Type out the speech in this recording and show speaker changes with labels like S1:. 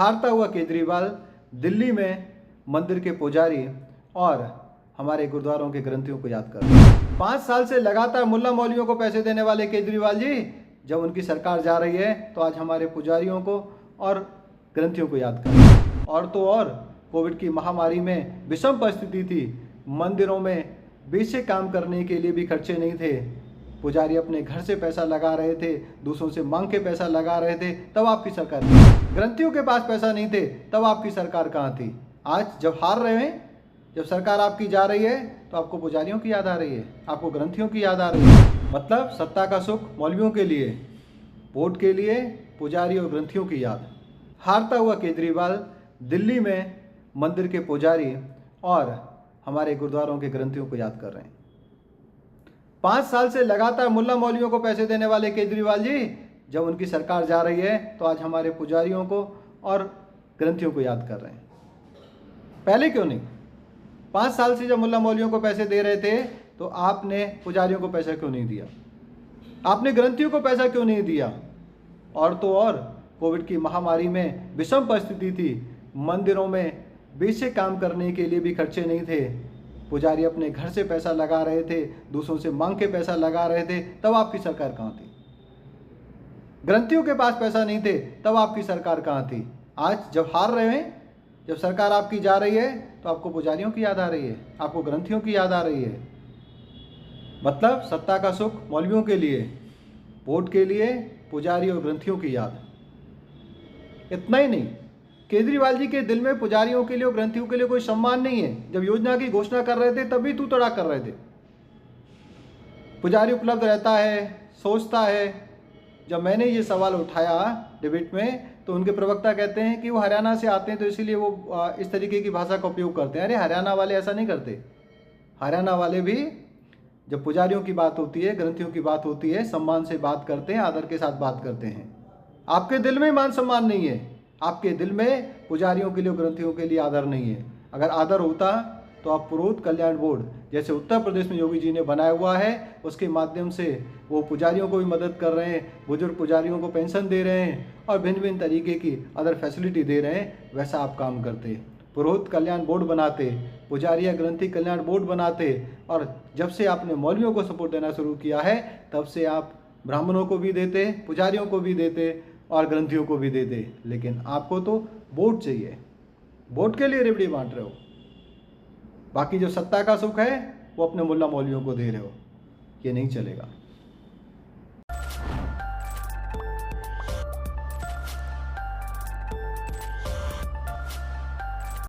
S1: हारता हुआ केजरीवाल दिल्ली में मंदिर के पुजारी और हमारे गुरुद्वारों के ग्रंथियों को याद कर रहे हैं। 5 साल से लगातार मुल्ला मौलवियों को पैसे देने वाले केजरीवाल जी जब उनकी सरकार जा रही है तो आज हमारे पुजारियों को और ग्रंथियों को याद कर रहे हैं। और तो और कोविड की महामारी में विषम परिस्थिति थी, मंदिरों में बेसिक काम करने के लिए भी खर्चे नहीं थे, पुजारी अपने घर से पैसा लगा रहे थे, दूसरों से मांग के पैसा लगा रहे थे, तब आपकी सरकार थी। ग्रंथियों के पास पैसा नहीं थे, तब आपकी सरकार कहाँ थी। आज जब हार रहे हैं, जब सरकार आपकी जा रही है तो आपको पुजारियों की याद आ रही है, आपको ग्रंथियों की याद आ रही है। मतलब सत्ता का सुख मौलवियों के लिए, वोट के लिए पुजारी और ग्रंथियों की याद। हारता हुआ केजरीवाल दिल्ली में मंदिर के पुजारी और हमारे गुरुद्वारों के ग्रंथियों को याद कर रहे हैं। 5 साल से लगातार मुल्ला मौलवियों को पैसे देने वाले केजरीवाल जी जब उनकी सरकार जा रही है तो आज हमारे पुजारियों को और ग्रंथियों को याद कर रहे हैं। पहले क्यों नहीं? 5 साल से जब मुल्ला मौलवियों को पैसे दे रहे थे तो आपने पुजारियों को पैसा क्यों नहीं दिया? आपने ग्रंथियों को पैसा क्यों नहीं दिया? और तो और कोविड की महामारी में विषम परिस्थिति थी, मंदिरों में बेसिक काम करने के लिए भी खर्चे नहीं थे, पुजारी अपने घर से पैसा लगा रहे थे, दूसरों से मांग के पैसा लगा रहे थे, तब आपकी सरकार कहाँ थी। ग्रंथियों के पास पैसा नहीं थे, तब आपकी सरकार कहाँ थी। आज जब हार रहे हैं, जब सरकार आपकी जा रही है तो आपको पुजारियों की याद आ रही है, आपको ग्रंथियों की याद आ रही है। मतलब सत्ता का सुख मौलवियों के लिए, वोट के लिए पुजारी और ग्रंथियों की याद। इतना ही नहीं, केजरीवाल जी के दिल में पुजारियों के लिए और ग्रंथियों के लिए कोई सम्मान नहीं है। जब योजना की घोषणा कर रहे थे तब भी तू तड़ा कर रहे थे। पुजारी उपलब्ध रहता है, सोचता है। जब मैंने ये सवाल उठाया डिबेट में तो उनके प्रवक्ता कहते हैं कि वो हरियाणा से आते हैं तो इसीलिए वो इस तरीके की भाषा का उपयोग करते हैं। अरे हरियाणा वाले ऐसा नहीं करते। हरियाणा वाले भी जब पुजारियों की बात होती है, ग्रंथियों की बात होती है, सम्मान से बात करते हैं, आदर के साथ बात करते हैं। आपके दिल में मान सम्मान नहीं है, आपके दिल में पुजारियों के लिए, ग्रंथियों के लिए आदर नहीं है। अगर आदर होता तो आप पुरोहित कल्याण बोर्ड जैसे उत्तर प्रदेश में योगी जी ने बनाया हुआ है, उसके माध्यम से वो पुजारियों को भी मदद कर रहे हैं, बुजुर्ग पुजारियों को पेंशन दे रहे हैं और भिन्न भिन्न तरीके की अदर फैसिलिटी दे रहे हैं। वैसा आप काम करते, पुरोहित कल्याण बोर्ड बनाते, पुजारी या ग्रंथि कल्याण बोर्ड बनाते। और जब से आपने मौलवियों को सपोर्ट देना शुरू किया है तब से आप ब्राह्मणों को भी देते, पुजारियों को भी देते और ग्रंथियों को भी देते। लेकिन आपको तो वोट चाहिए, वोट के लिए रेवड़ी बांट रहे हो। बाकी जो सत्ता का सुख है वो अपने मुल्ला मौलवियों को दे रहे हो। ये नहीं चलेगा।